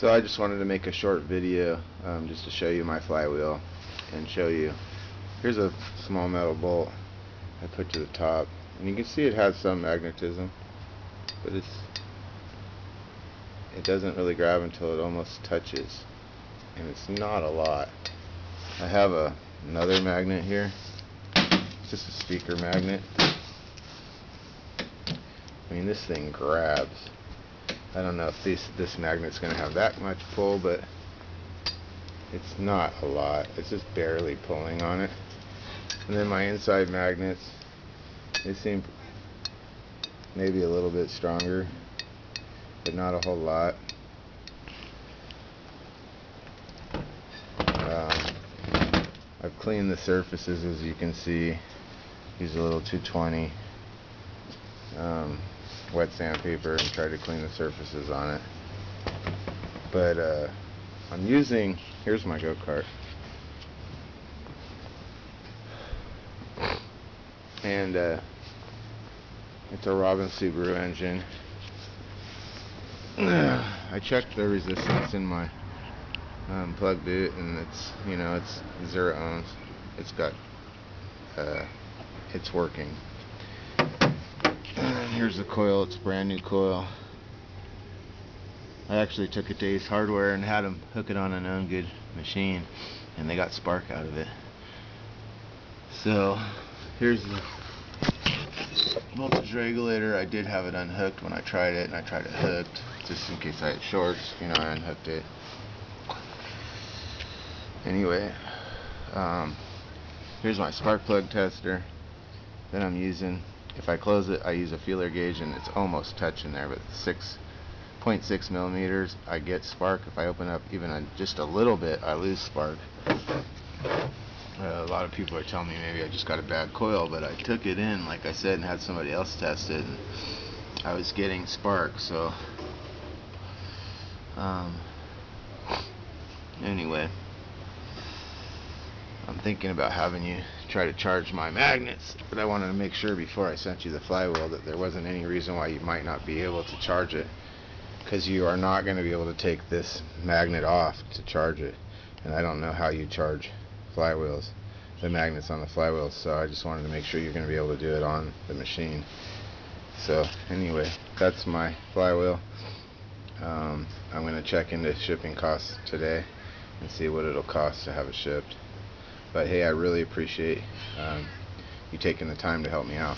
So I just wanted to make a short video just to show you my flywheel and show you. Here's a small metal bolt I put to the top, and you can see it has some magnetism, but it doesn't really grab until it almost touches, and it's not a lot. I have another magnet here. It's just a speaker magnet. I mean, this thing grabs. I don't know if this magnet's going to have that much pull, but it's not a lot. It's just barely pulling on it. And then my inside magnets, they seem maybe a little bit stronger, but not a whole lot. I've cleaned the surfaces, as you can see. Use a little 220 wet sandpaper and try to clean the surfaces on it. But I'm using, here's my go-kart, and it's a Robin Subaru engine. I checked the resistance in my plugged it, and it's, you know, it's 0 ohms. It's got it's working. And here's the coil. It's a brand new coil. I actually took it to Ace Hardware and had them hook it on a known good machine, and they got spark out of it. So here's the voltage regulator. I did have it unhooked when I tried it, and I tried it hooked just in case I had shorts. You know, I unhooked it. Anyway, here's my spark plug tester that I'm using. If I close it, I use a feeler gauge, and it's almost touching there, but 6.6 millimeters, I get spark. If I open up even just a little bit, I lose spark. A lot of people are telling me maybe I just got a bad coil, but I took it in, like I said, and had somebody else test it, and I was getting spark. So anyway, I'm thinking about having you try to charge my magnets, but I wanted to make sure before I sent you the flywheel that there wasn't any reason why you might not be able to charge it, because you are not going to be able to take this magnet off to charge it, and I don't know how you charge flywheels, the magnets on the flywheels, so I just wanted to make sure you're going to be able to do it on the machine. So anyway, that's my flywheel. I'm going to check into shipping costs today and see what it'll cost to have it shipped. But hey, I really appreciate you taking the time to help me out.